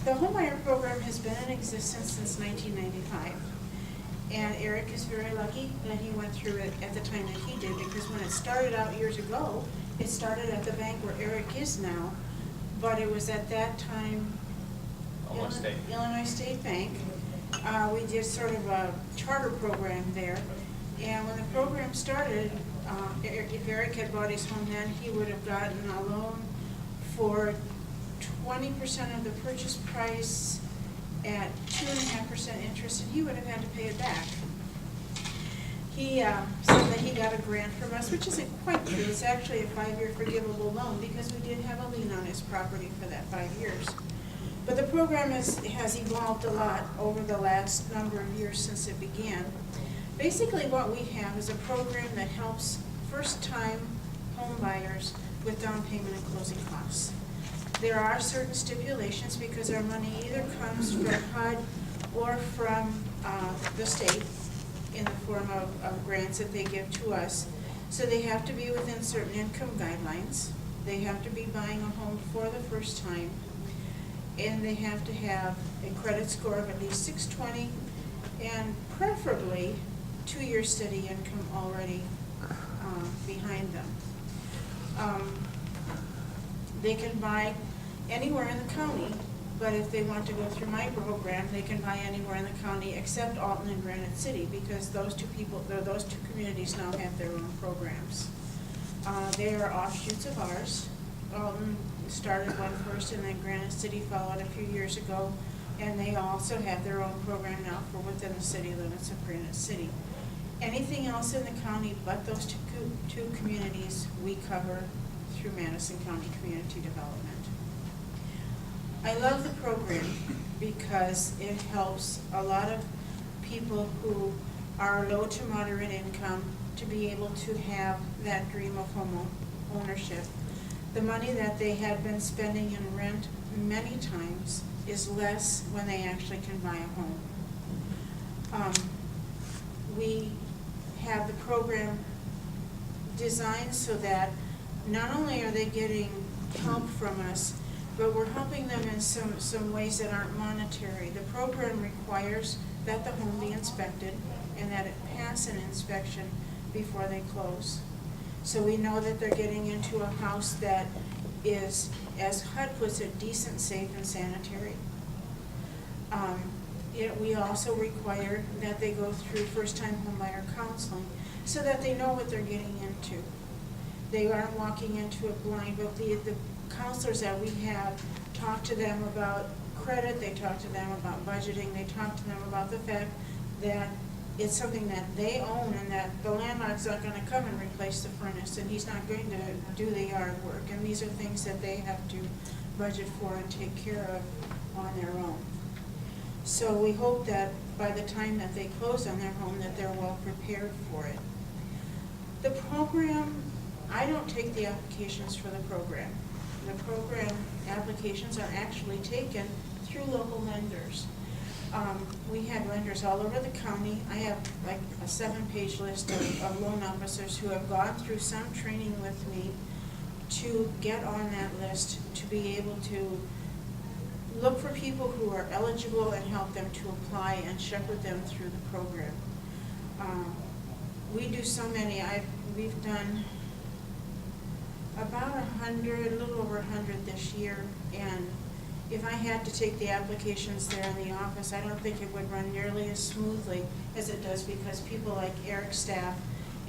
The HOMEbuyer program has been in existence since 1995. And Eric is very lucky that he went through it at the time that he did, because when it started out years ago, it started at the bank where Eric is now, but it was at that time Illinois State Bank. We did sort of a charter program there, and when the program started, if Eric had bought his home then, he would have gotten a loan for 20% of the purchase price at 2.5% interest, and he would have had to pay it back. He said that he got a grant from us, which isn't quite true. It's actually a 5-year forgivable loan, because we did have a lien on his property for that 5 years. But the program has evolved a lot over the last number of years since it began. Basically what we have is a program that helps first-time home buyers with down payment and closing costs. There are certain stipulations, because our money either comes from HUD or from the state in the form of grants that they give to us. So they have to be within certain income guidelines. They have to be buying a home for the first time. And they have to have a credit score of at least 620, and preferably 2-year steady income already behind them. They can buy anywhere in the county, but if they want to go through my program, they can buy anywhere in the county except Alton and Granite City, because those two communities now have their own programs. They are offshoots of ours. Alton started one first, and then Granite City followed a few years ago, and they also have their own program now for within the city limits of Granite City. Anything else in the county but those two communities we cover through Madison County Community Development. I love the program because it helps a lot of people who are low to moderate income to be able to have that dream of home ownership. The money that they had been spending in rent many times is less when they actually can buy a home. We have the program designed so that not only are they getting help from us, but we're helping them in some ways that aren't monetary. The program requires that the home be inspected and that it pass an inspection before they close. So we know that they're getting into a house that is, as HUD puts it, decent, safe, and sanitary. We also require that they go through first-time homebuyer counseling so that they know what they're getting into. They aren't walking into it blind, but the counselors that we have talk to them about credit, they talk to them about budgeting, they talk to them about the fact that it's something that they own and that the landlord's not going to come and replace the furnace, and he's not going to do the yard work, and these are things that they have to budget for and take care of on their own. So we hope that by the time that they close on their home that they're well prepared for it. The program, I don't take the applications for the program. The program applications are actually taken through local lenders. We have lenders all over the county. I have like a 7-page list of loan officers who have gone through some training with me to get on that list, to be able to look for people who are eligible and help them to apply and shepherd them through the program. We do so many. We've done about 100, a little over 100 this year, and if I had to take the applications there in the office, I don't think it would run nearly as smoothly as it does, because people like Eric's staff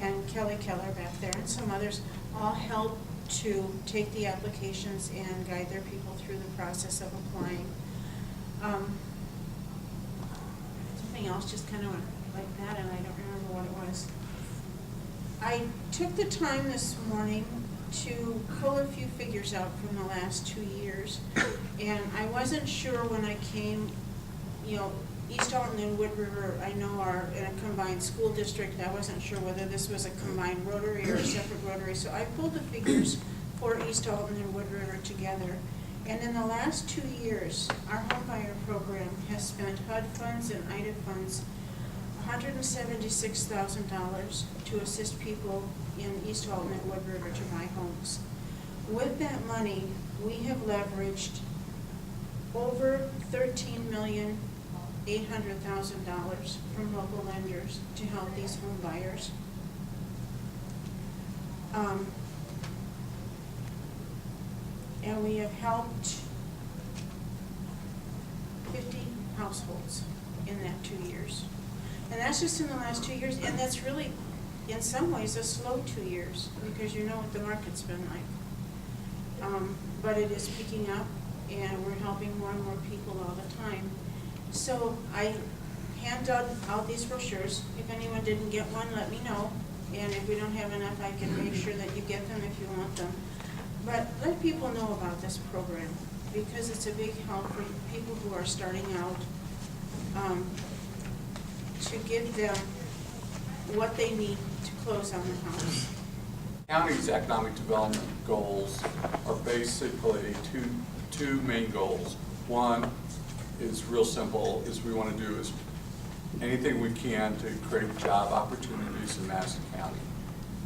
and Kelly Keller back there and some others all help to take the applications and guide their people through the process of applying. Something else just kind of went like that, and I don't remember what it was. I took the time this morning to pull a few figures out from the last 2 years, and I wasn't sure when I came, East Alton and Wood River I know are in a combined school district. I wasn't sure whether this was a combined Rotary or a separate Rotary, so I pulled the figures for East Alton and Wood River together. And in the last 2 years, our HOMEbuyer program has spent HUD funds and IDA funds $176,000 to assist people in East Alton and Wood River to buy homes. With that money, we have leveraged over $13,800,000 from local lenders to help these home buyers. And we have helped 50 households in that 2 years. And that's just in the last 2 years, and that's really, in some ways, a slow 2 years, because you know what the market's been like. But it is picking up, and we're helping more and more people all the time. So I hand out these brochures. If anyone didn't get one, let me know. And if we don't have enough, I can make sure that you get them if you want them. But let people know about this program, because it's a big help for people who are starting out, to give them what they need to close on the house. County's economic development goals are basically two main goals. One is real simple, is we want to do is anything we can to create job opportunities in Madison County.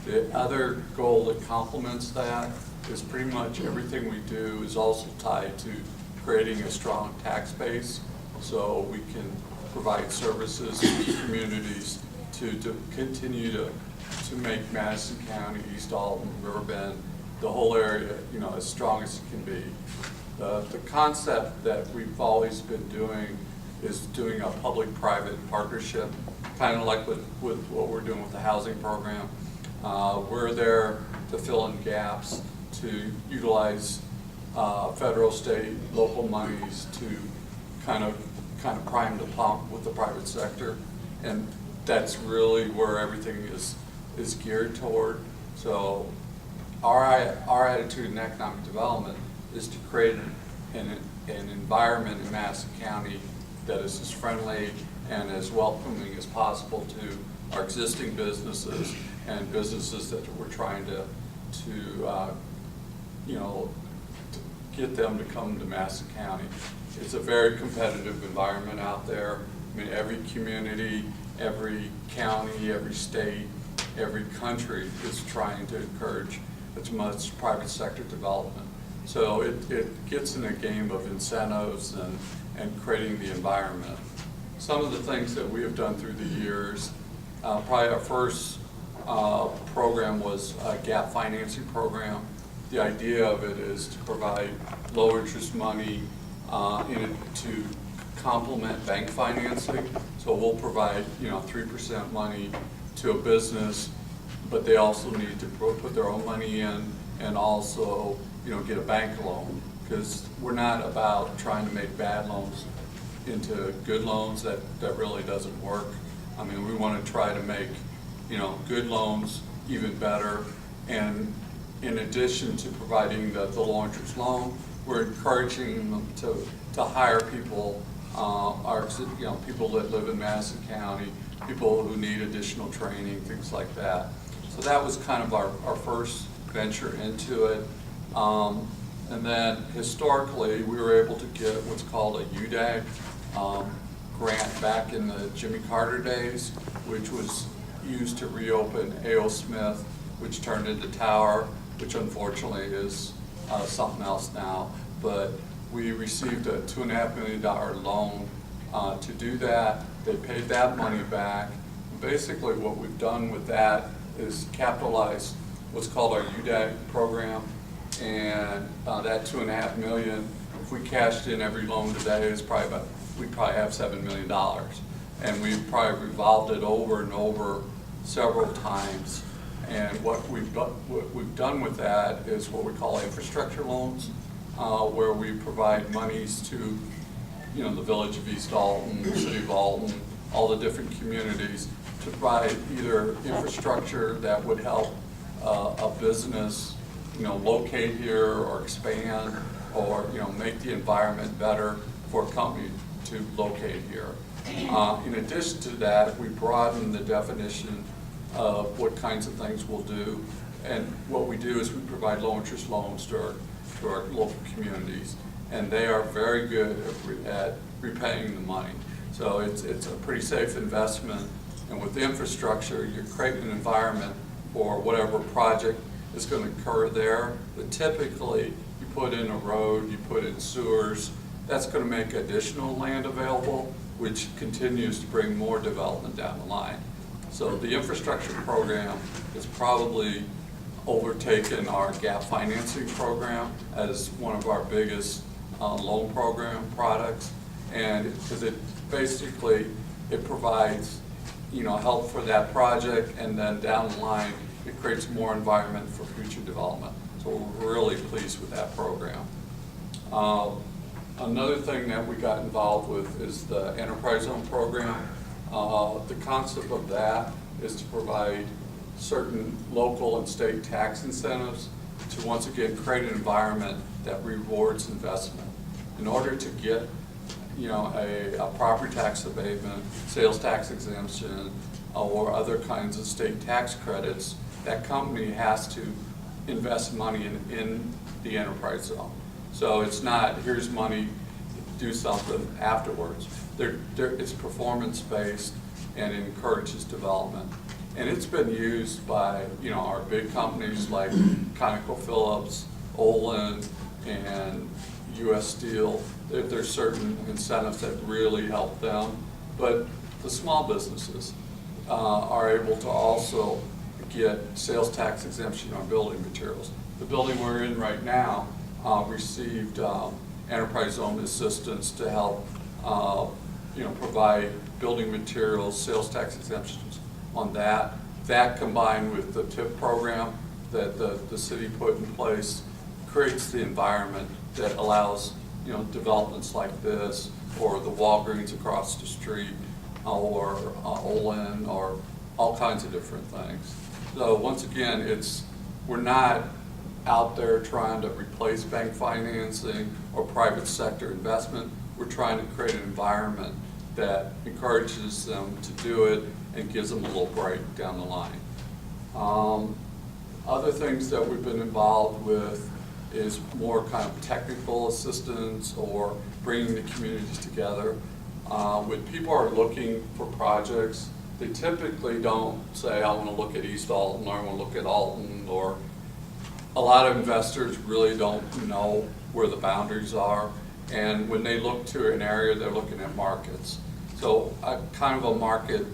The other goal that complements that is pretty much everything we do is also tied to creating a strong tax base so we can provide services to communities to continue to make Madison County, East Alton, Riverbend, the whole area, you know, as strong as it can be. The concept that we've always been doing is doing a public-private partnership, kind of like with what we're doing with the housing program. We're there to fill in gaps, to utilize federal, state, local monies to kind of prime the pump with the private sector, and that's really where everything is geared toward. So our attitude in economic development is to create an environment in Madison County that is as friendly and as welcoming as possible to our existing businesses and businesses that we're trying to get them to come to Madison County. It's a very competitive environment out there. I mean, every community, every county, every state, every country is trying to encourage as much private sector development. So it gets in a game of incentives and creating the environment. Some of the things that we have done through the years, probably our first program was a gap financing program. The idea of it is to provide low interest money to complement bank financing. So we'll provide 3% money to a business, but they also need to put their own money in and also get a bank loan, because we're not about trying to make bad loans into good loans. That really doesn't work. I mean, we want to try to make good loans even better, and in addition to providing the low interest loan, we're encouraging them to hire people, people that live in Madison County, people who need additional training, things like that. So that was kind of our first venture into it. And then historically, we were able to get what's called a UDAG grant back in the Jimmy Carter days, which was used to reopen A.O. Smith, which turned into Tower, which unfortunately is something else now. But we received a $2.5 million loan to do that. They paid that money back. Basically what we've done with that is capitalize what's called our UDAG program, and that $2.5 million, if we cashed in every loan today, we'd probably have $7 million. And we've probably revolved it over and over several times. And what we've done with that is what we call infrastructure loans, where we provide monies to the village of East Alton, the city of Alton, all the different communities to provide either infrastructure that would help a business locate here or expand, or make the environment better for a company to locate here. In addition to that, we broaden the definition of what kinds of things we'll do, and what we do is we provide low interest loans to our local communities, and they are very good at repaying the money. So it's a pretty safe investment, and with the infrastructure, you're creating an environment for whatever project is going to occur there. But typically, you put in a road, you put in sewers, that's going to make additional land available, which continues to bring more development down the line. So the infrastructure program has probably overtaken our gap financing program as one of our biggest loan program products, and because it basically it provides help for that project, and then down the line it creates more environment for future development. So we're really pleased with that program. Another thing that we got involved with is the enterprise zone program. The concept of that is to provide certain local and state tax incentives to once again create an environment that rewards investment. In order to get a property tax abatement, sales tax exemption, or other kinds of state tax credits, that company has to invest money in the enterprise zone. So it's not, here's money, do something afterwards. It's performance-based and encourages development. And it's been used by our big companies like ConocoPhillips, Olin, and U.S. Steel. There's certain incentives that really help them. But the small businesses are able to also get sales tax exemption on building materials. The building we're in right now received enterprise zone assistance to help provide building materials, sales tax exemptions on that. That combined with the TIP program that the city put in place creates the environment that allows developments like this, or the Walgreens across the street, or Olin, or all kinds of different things. So once again, we're not out there trying to replace bank financing or private sector investment. We're trying to create an environment that encourages them to do it and gives them a little break down the line. Other things that we've been involved with is more kind of technical assistance or bringing the communities together. When people are looking for projects, they typically don't say, I want to look at East Alton, or I want to look at Alton, or a lot of investors really don't know where the boundaries are. And when they look to an area, they're looking at markets. So kind of a market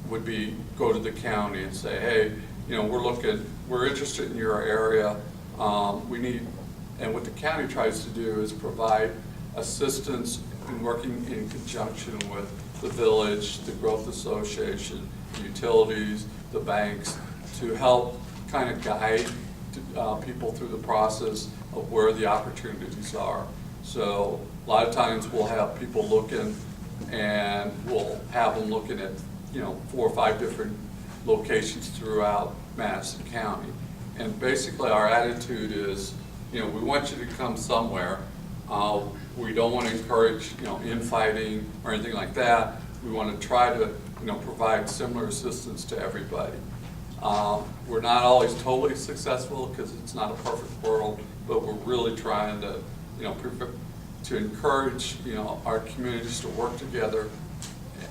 would be go to the county and say, hey, we're interested in your area. We need, and what the county tries to do is provide assistance in working in conjunction with the village, the growth association, the utilities, the banks, to help kind of guide people through the process of where the opportunities are. So a lot of times we'll have people looking, and we'll have them looking at 4 or 5 different locations throughout Madison County. And basically our attitude is, we want you to come somewhere. We don't want to encourage, infighting or anything like that. We want to try to, provide similar assistance to everybody. We're not always totally successful because it's not a perfect world, but we're really trying to, to encourage, our communities to work together,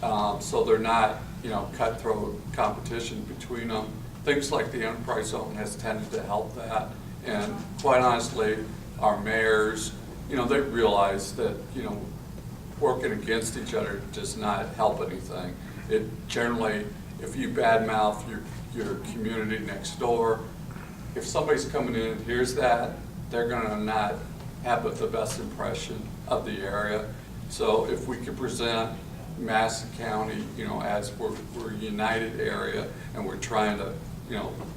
so they're not, cutthroat competition between them. Things like the enterprise zone has tended to help that, and quite honestly, our mayors, they realize that, working against each other does not help anything. It generally, if you badmouth your community next door, if somebody's coming in and hears that, they're gonna not have the best impression of the area. So if we could present Madison County, as we're a united area, and we're trying to,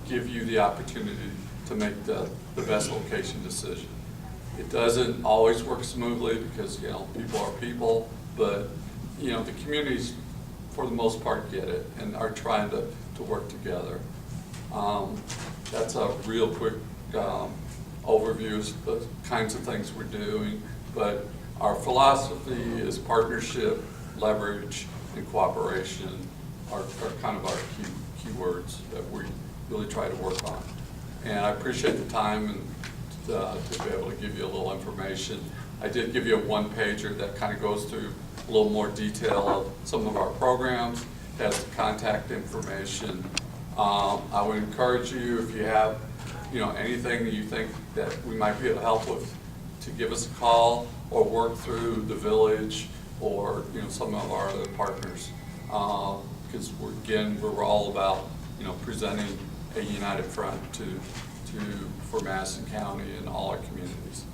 give you the opportunity to make the best location decision. It doesn't always work smoothly because, people are people, but, the communities, for the most part, get it and are trying to work together. That's a real quick overview of the kinds of things we're doing, but our philosophy is partnership, leverage, and cooperation are kind of our key words that we really try to work on. And I appreciate the time and to be able to give you a little information. I did give you a one-pager that kind of goes through a little more detail of some of our programs, has contact information. I would encourage you, if you have anything that you think that we might be able to help with, to give us a call. or work through the village or, you know, some of our other partners. Because we're all about, you know, presenting a united front for Madison County and all our communities.